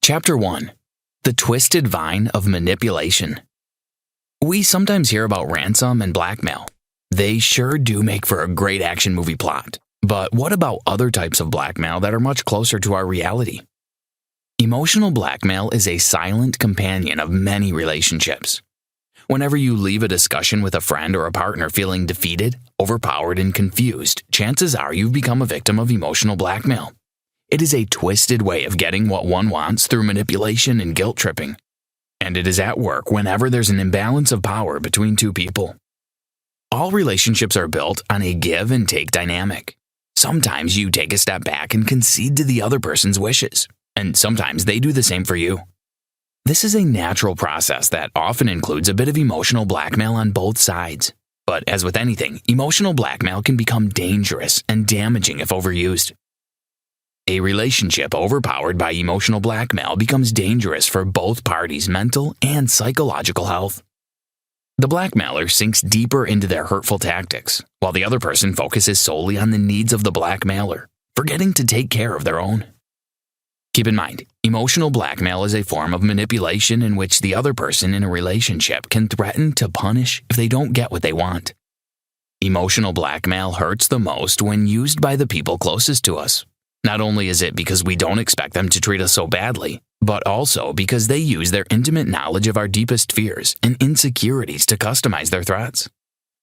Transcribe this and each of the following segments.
Chapter 1. The Twisted Vine of Manipulation. We sometimes hear about ransom and blackmail. They sure do make for a great action movie plot. But what about other types of blackmail that are much closer to our reality? Emotional blackmail is a silent companion of many relationships. Whenever you leave a discussion with a friend or a partner feeling defeated, overpowered, and confused, chances are you've become a victim of emotional blackmail. It is a twisted way of getting what one wants through manipulation and guilt tripping. And it is at work whenever there's an imbalance of power between two people. All relationships are built on a give and take dynamic. Sometimes you take a step back and concede to the other person's wishes, and sometimes they do the same for you. This is a natural process that often includes a bit of emotional blackmail on both sides. But as with anything, emotional blackmail can become dangerous and damaging if overused. A relationship overpowered by emotional blackmail becomes dangerous for both parties' mental and psychological health. The blackmailer sinks deeper into their hurtful tactics, while the other person focuses solely on the needs of the blackmailer, forgetting to take care of their own. Keep in mind, emotional blackmail is a form of manipulation in which the other person in a relationship can threaten to punish if they don't get what they want. Emotional blackmail hurts the most when used by the people closest to us. Not only is it because we don't expect them to treat us so badly, but also because they use their intimate knowledge of our deepest fears and insecurities to customize their threats.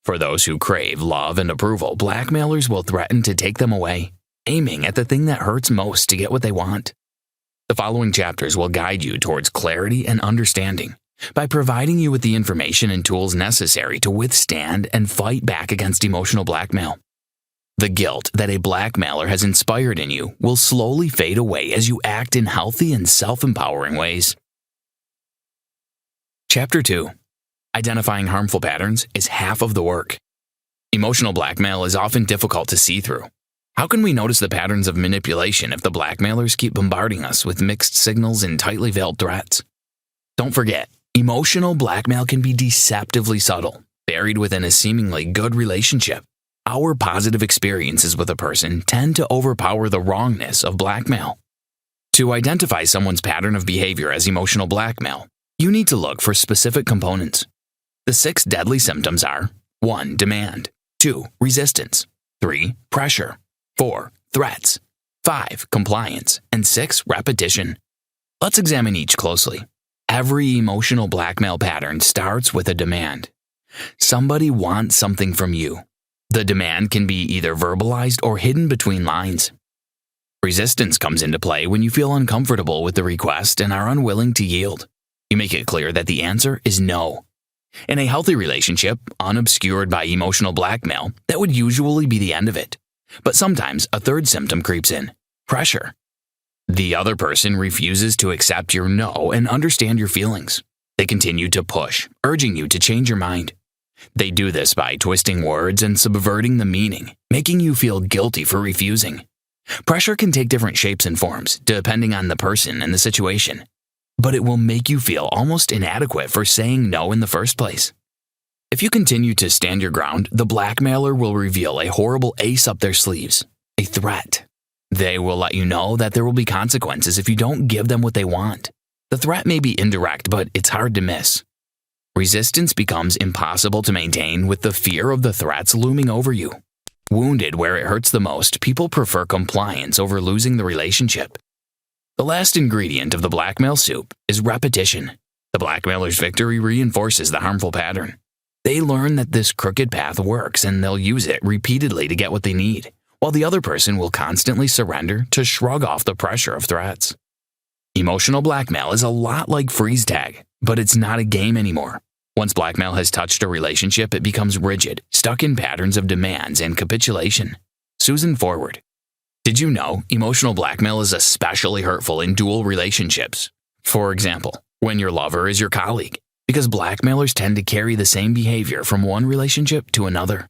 For those who crave love and approval, blackmailers will threaten to take them away, aiming at the thing that hurts most to get what they want. The following chapters will guide you towards clarity and understanding by providing you with the information and tools necessary to withstand and fight back against emotional blackmail. The guilt that a blackmailer has inspired in you will slowly fade away as you act in healthy and self-empowering ways. Chapter 2. Identifying harmful patterns is half of the work. Emotional blackmail is often difficult to see through. How can we notice the patterns of manipulation if the blackmailers keep bombarding us with mixed signals and tightly veiled threats? Don't forget, emotional blackmail can be deceptively subtle, buried within a seemingly good relationship. Our positive experiences with a person tend to overpower the wrongness of blackmail. To identify someone's pattern of behavior as emotional blackmail, you need to look for specific components. The 6 deadly symptoms are 1. Demand, 2. Resistance, 3. Pressure, 4. Threats, 5. Compliance, and 6. Repetition. Let's examine each closely. Every emotional blackmail pattern starts with a demand. Somebody wants something from you. The demand can be either verbalized or hidden between lines. Resistance comes into play when you feel uncomfortable with the request and are unwilling to yield. You make it clear that the answer is no. In a healthy relationship, unobscured by emotional blackmail, that would usually be the end of it. But sometimes a third symptom creeps in: pressure. The other person refuses to accept your no and understand your feelings. They continue to push, urging you to change your mind. They do this by twisting words and subverting the meaning, making you feel guilty for refusing. Pressure can take different shapes and forms, depending on the person and the situation. But it will make you feel almost inadequate for saying no in the first place. If you continue to stand your ground, the blackmailer will reveal a horrible ace up their sleeves, a threat. They will let you know that there will be consequences if you don't give them what they want. The threat may be indirect, but it's hard to miss. Resistance becomes impossible to maintain with the fear of the threats looming over you. Wounded where it hurts the most, people prefer compliance over losing the relationship. The last ingredient of the blackmail soup is repetition. The blackmailer's victory reinforces the harmful pattern. They learn that this crooked path works and they'll use it repeatedly to get what they need, while the other person will constantly surrender to shrug off the pressure of threats. Emotional blackmail is a lot like freeze tag, but it's not a game anymore. Once blackmail has touched a relationship, it becomes rigid, stuck in patterns of demands and capitulation. Susan Forward. Did you know emotional blackmail is especially hurtful in dual relationships? For example, when your lover is your colleague, because blackmailers tend to carry the same behavior from one relationship to another.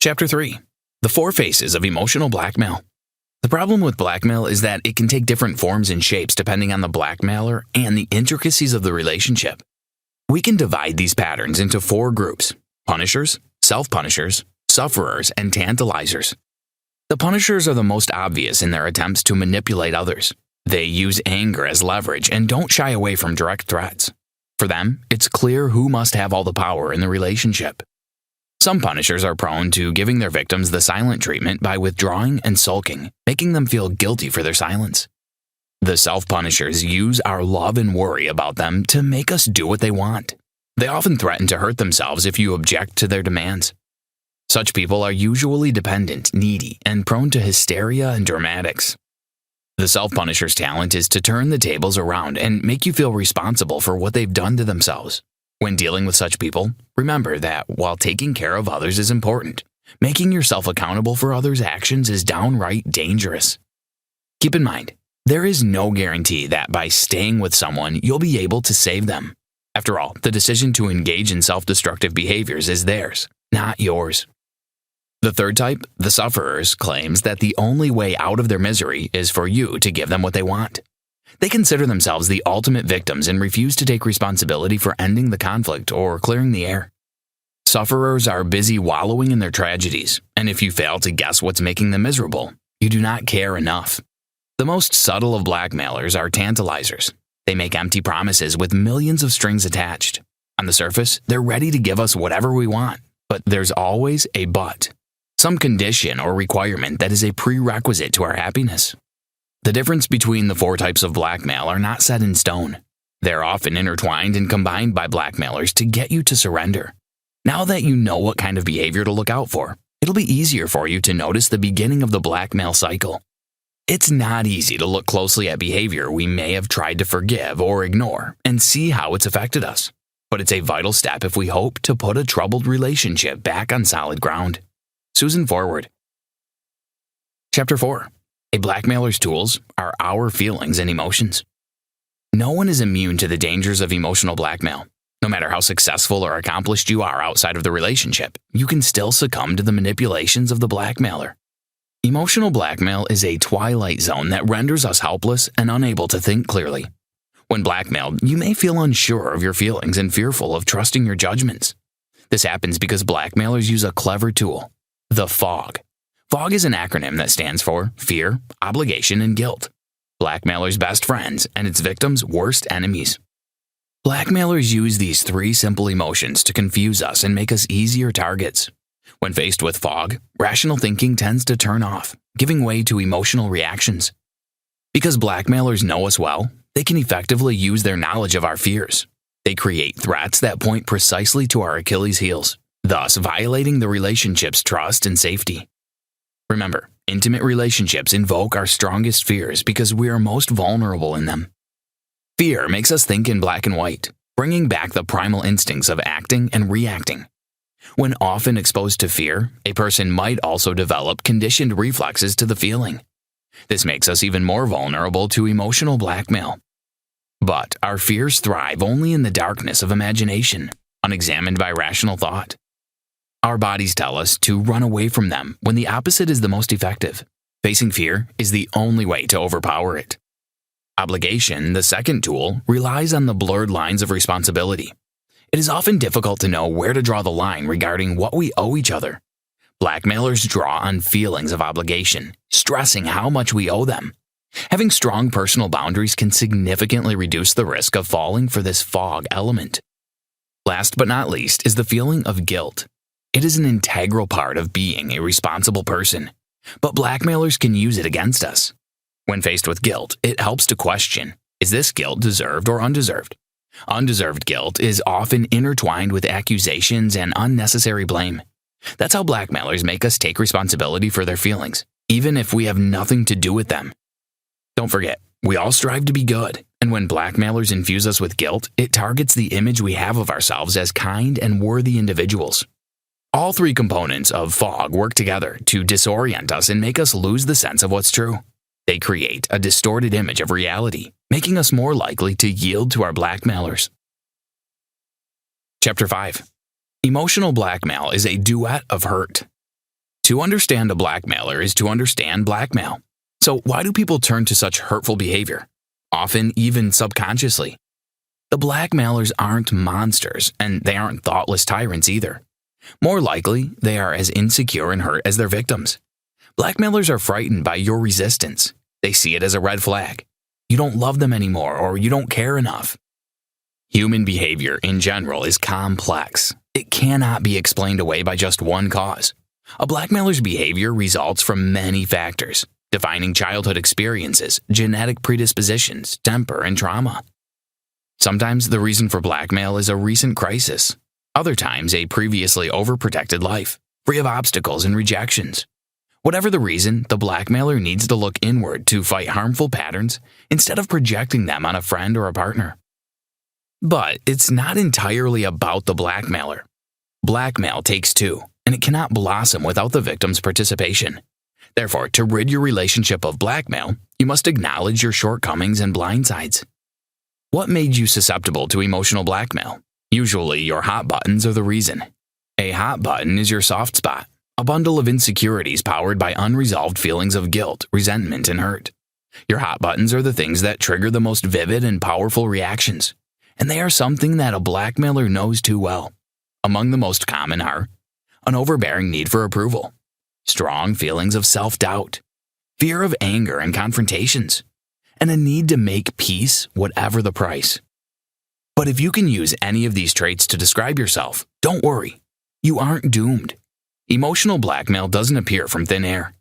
Chapter 3. The 4 Faces of Emotional Blackmail. The problem with blackmail is that it can take different forms and shapes depending on the blackmailer and the intricacies of the relationship. We can divide these patterns into 4 groups: punishers, self-punishers, sufferers, and tantalizers. The punishers are the most obvious in their attempts to manipulate others. They use anger as leverage and don't shy away from direct threats. For them, it's clear who must have all the power in the relationship. Some punishers are prone to giving their victims the silent treatment by withdrawing and sulking, making them feel guilty for their silence. The self-punishers use our love and worry about them to make us do what they want. They often threaten to hurt themselves if you object to their demands. Such people are usually dependent, needy, and prone to hysteria and dramatics. The self-punisher's talent is to turn the tables around and make you feel responsible for what they've done to themselves. When dealing with such people, remember that while taking care of others is important, making yourself accountable for others' actions is downright dangerous. Keep in mind, there is no guarantee that by staying with someone, you'll be able to save them. After all, the decision to engage in self-destructive behaviors is theirs, not yours. The third type, the sufferers, claims that the only way out of their misery is for you to give them what they want. They consider themselves the ultimate victims and refuse to take responsibility for ending the conflict or clearing the air. Sufferers are busy wallowing in their tragedies, and if you fail to guess what's making them miserable, you do not care enough. The most subtle of blackmailers are tantalizers. They make empty promises with millions of strings attached. On the surface, they're ready to give us whatever we want, but there's always a but. Some condition or requirement that is a prerequisite to our happiness. The difference between the four types of blackmail are not set in stone. They're often intertwined and combined by blackmailers to get you to surrender. Now that you know what kind of behavior to look out for, it'll be easier for you to notice the beginning of the blackmail cycle. It's not easy to look closely at behavior we may have tried to forgive or ignore and see how it's affected us. But it's a vital step if we hope to put a troubled relationship back on solid ground. Susan Forward. Chapter 4. A blackmailer's tools are our feelings and emotions. No one is immune to the dangers of emotional blackmail. No matter how successful or accomplished you are outside of the relationship, you can still succumb to the manipulations of the blackmailer. Emotional blackmail is a twilight zone that renders us helpless and unable to think clearly. When blackmailed, you may feel unsure of your feelings and fearful of trusting your judgments. This happens because blackmailers use a clever tool, the fog. FOG is an acronym that stands for fear, obligation, and guilt. Blackmailers' best friends and its victims' worst enemies. Blackmailers use these three simple emotions to confuse us and make us easier targets. When faced with fog, rational thinking tends to turn off, giving way to emotional reactions. Because blackmailers know us well, they can effectively use their knowledge of our fears. They create threats that point precisely to our Achilles heels, thus violating the relationship's trust and safety. Remember, intimate relationships invoke our strongest fears because we are most vulnerable in them. Fear makes us think in black and white, bringing back the primal instincts of acting and reacting. When often exposed to fear, a person might also develop conditioned reflexes to the feeling. This makes us even more vulnerable to emotional blackmail. But our fears thrive only in the darkness of imagination, unexamined by rational thought. Our bodies tell us to run away from them when the opposite is the most effective. Facing fear is the only way to overpower it. Obligation, the second tool, relies on the blurred lines of responsibility. It is often difficult to know where to draw the line regarding what we owe each other. Blackmailers draw on feelings of obligation, stressing how much we owe them. Having strong personal boundaries can significantly reduce the risk of falling for this fog element. Last but not least is the feeling of guilt. It is an integral part of being a responsible person, but blackmailers can use it against us. When faced with guilt, it helps to question, is this guilt deserved or undeserved? Undeserved guilt is often intertwined with accusations and unnecessary blame. That's how blackmailers make us take responsibility for their feelings, even if we have nothing to do with them. Don't forget, we all strive to be good, and when blackmailers infuse us with guilt, it targets the image we have of ourselves as kind and worthy individuals. All three components of fog work together to disorient us and make us lose the sense of what's true. They create a distorted image of reality, making us more likely to yield to our blackmailers. Chapter 5. Emotional blackmail is a duet of hurt. To understand a blackmailer is to understand blackmail. So why do people turn to such hurtful behavior? Often even subconsciously. The blackmailers aren't monsters, and they aren't thoughtless tyrants either. More likely, they are as insecure and hurt as their victims. Blackmailers are frightened by your resistance. They see it as a red flag. you don't love them anymore, or you don't care enough. Human behavior in general is complex. It cannot be explained away by just one cause. A blackmailer's behavior results from many factors, defining childhood experiences, genetic predispositions, temper, and trauma. Sometimes the reason for blackmail is a recent crisis. Other times, a previously overprotected life, free of obstacles and rejections. Whatever the reason, the blackmailer needs to look inward to fight harmful patterns instead of projecting them on a friend or a partner. But it's not entirely about the blackmailer. Blackmail takes two, and it cannot blossom without the victim's participation. Therefore, to rid your relationship of blackmail, you must acknowledge your shortcomings and blind sides. What made you susceptible to emotional blackmail? Usually, your hot buttons are the reason. A hot button is your soft spot, a bundle of insecurities powered by unresolved feelings of guilt, resentment, and hurt. Your hot buttons are the things that trigger the most vivid and powerful reactions, and they are something that a blackmailer knows too well. Among the most common are an overbearing need for approval, strong feelings of self-doubt, fear of anger and confrontations, and a need to make peace whatever the price. But if you can use any of these traits to describe yourself, don't worry. You aren't doomed. Emotional blackmail doesn't appear from thin air.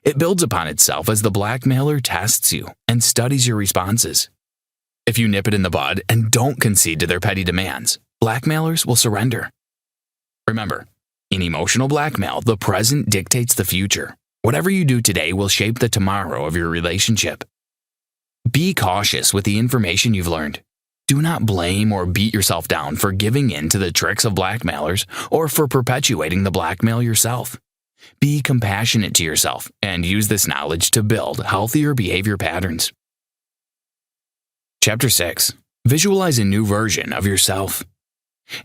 It builds upon itself as the blackmailer tests you and studies your responses. If you nip it in the bud and don't concede to their petty demands, blackmailers will surrender. Remember, in emotional blackmail, the present dictates the future. Whatever you do today will shape the tomorrow of your relationship. Be cautious with the information you've learned. Do not blame or beat yourself down for giving in to the tricks of blackmailers or for perpetuating the blackmail yourself. Be compassionate to yourself and use this knowledge to build healthier behavior patterns. Chapter 6. Visualize a new version of yourself.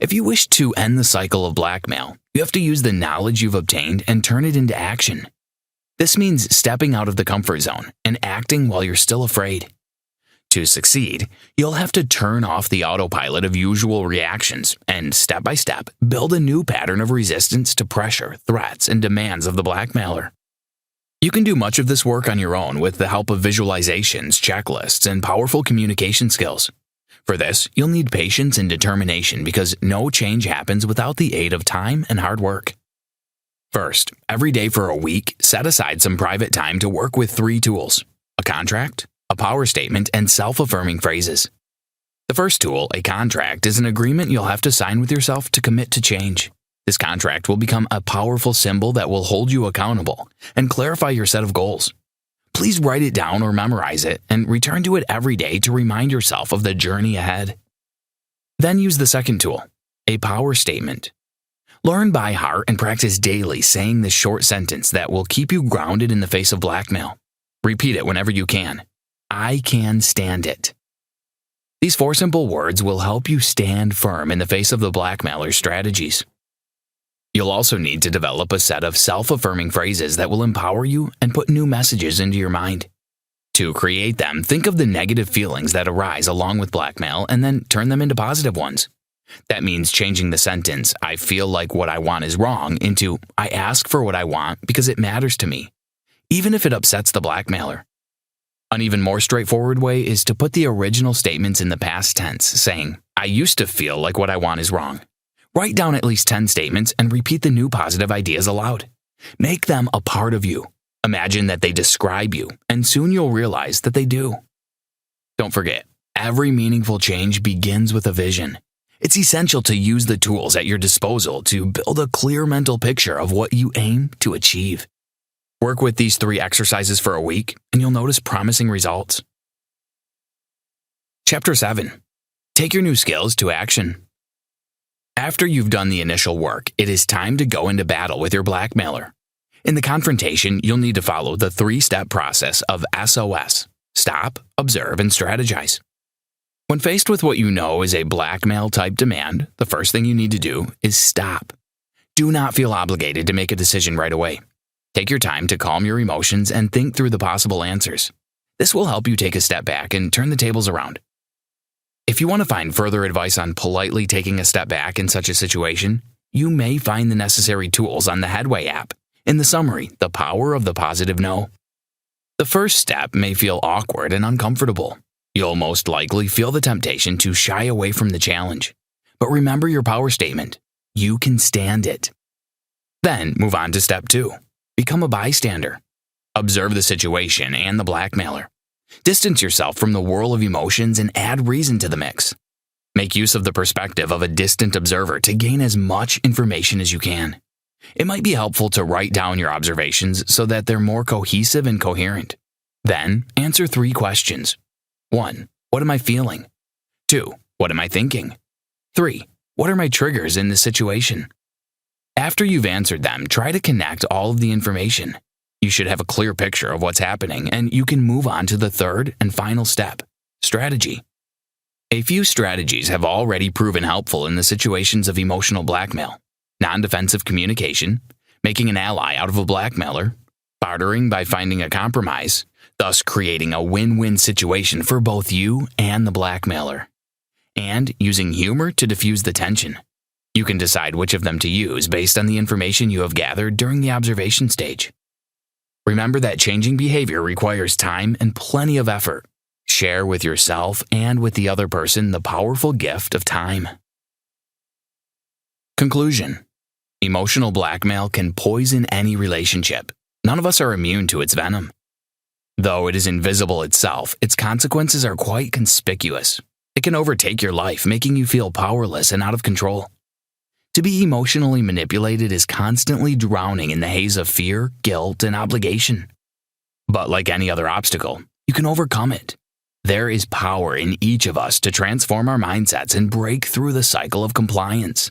If you wish to end the cycle of blackmail, you have to use the knowledge you've obtained and turn it into action. This means stepping out of the comfort zone and acting while you're still afraid. To succeed, you'll have to turn off the autopilot of usual reactions and, step by step, build a new pattern of resistance to pressure, threats, and demands of the blackmailer. You can do much of this work on your own with the help of visualizations, checklists, and powerful communication skills. For this, you'll need patience and determination because no change happens without the aid of time and hard work. First, every day for a week, set aside some private time to work with 3 tools: a contract, a power statement, and self-affirming phrases. The first tool, a contract, is an agreement you'll have to sign with yourself to commit to change. This contract will become a powerful symbol that will hold you accountable and clarify your set of goals. Please write it down or memorize it and return to it every day to remind yourself of the journey ahead. Then use the second tool, a power statement. Learn by heart and practice daily saying this short sentence that will keep you grounded in the face of blackmail. Repeat it whenever you can. I can stand it. These 4 simple words will help you stand firm in the face of the blackmailer's strategies. You'll also need to develop a set of self-affirming phrases that will empower you and put new messages into your mind. To create them, think of the negative feelings that arise along with blackmail and then turn them into positive ones. That means changing the sentence, I feel like what I want is wrong, into I ask for what I want because it matters to me, even if it upsets the blackmailer. An even more straightforward way is to put the original statements in the past tense, saying, I used to feel like what I want is wrong. Write down at least 10 statements and repeat the new positive ideas aloud. Make them a part of you. Imagine that they describe you, and soon you'll realize that they do. Don't forget, every meaningful change begins with a vision. It's essential to use the tools at your disposal to build a clear mental picture of what you aim to achieve. Work with these 3 exercises for a week, and you'll notice promising results. Chapter 7. Take your new skills to action. After you've done the initial work, it is time to go into battle with your blackmailer. In the confrontation, you'll need to follow the 3-step process of SOS: stop, observe, and strategize. When faced with what you know is a blackmail-type demand, the first thing you need to do is stop. Do not feel obligated to make a decision right away. Take your time to calm your emotions and think through the possible answers. This will help you take a step back and turn the tables around. If you want to find further advice on politely taking a step back in such a situation, you may find the necessary tools on the Headway app. In the summary, the power of the positive no. The first step may feel awkward and uncomfortable. You'll most likely feel the temptation to shy away from the challenge. But remember your power statement. You can stand it. Then move on to step 2. Become a bystander. Observe the situation and the blackmailer. Distance yourself from the whirl of emotions and add reason to the mix. Make use of the perspective of a distant observer to gain as much information as you can. It might be helpful to write down your observations so that they're more cohesive and coherent. Then, answer 3 questions. 1. What am I feeling? 2. What am I thinking? 3. What are my triggers in this situation? After you've answered them, try to connect all of the information. You should have a clear picture of what's happening, and you can move on to the third and final step, strategy. A few strategies have already proven helpful in the situations of emotional blackmail: non-defensive communication, making an ally out of a blackmailer, bartering by finding a compromise, thus creating a win-win situation for both you and the blackmailer, and using humor to diffuse the tension. You can decide which of them to use based on the information you have gathered during the observation stage. Remember that changing behavior requires time and plenty of effort. Share with yourself and with the other person the powerful gift of time. Conclusion: emotional blackmail can poison any relationship. None of us are immune to its venom. Though it is invisible itself, its consequences are quite conspicuous. It can overtake your life, making you feel powerless and out of control. To be emotionally manipulated is constantly drowning in the haze of fear, guilt, and obligation. But like any other obstacle, you can overcome it. There is power in each of us to transform our mindsets and break through the cycle of compliance.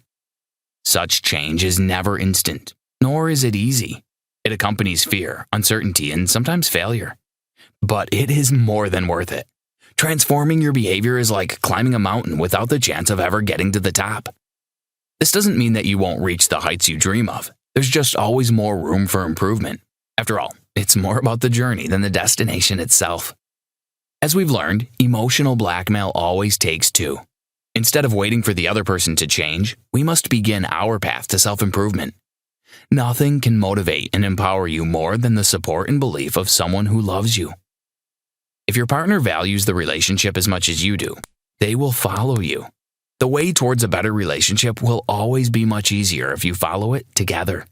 Such change is never instant, nor is it easy. It accompanies fear, uncertainty, and sometimes failure. But it is more than worth it. Transforming your behavior is like climbing a mountain without the chance of ever getting to the top. This doesn't mean that you won't reach the heights you dream of. There's just always more room for improvement. After all, it's more about the journey than the destination itself. As we've learned, emotional blackmail always takes 2. Instead of waiting for the other person to change, we must begin our path to self-improvement. Nothing can motivate and empower you more than the support and belief of someone who loves you. If your partner values the relationship as much as you do, they will follow you. The way towards a better relationship will always be much easier if you follow it together.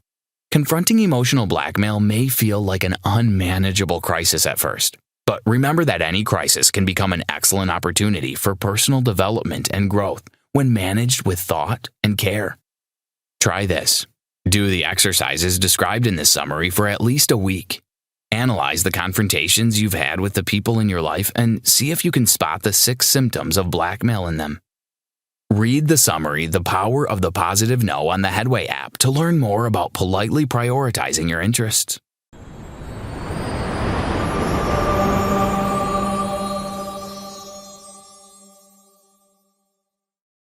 Confronting emotional blackmail may feel like an unmanageable crisis at first, but remember that any crisis can become an excellent opportunity for personal development and growth when managed with thought and care. Try this. Do the exercises described in this summary for at least a week. Analyze the confrontations you've had with the people in your life and see if you can spot the 6 symptoms of blackmail in them. Read the summary, The Power of the Positive No, on the Headway app to learn more about politely prioritizing your interests.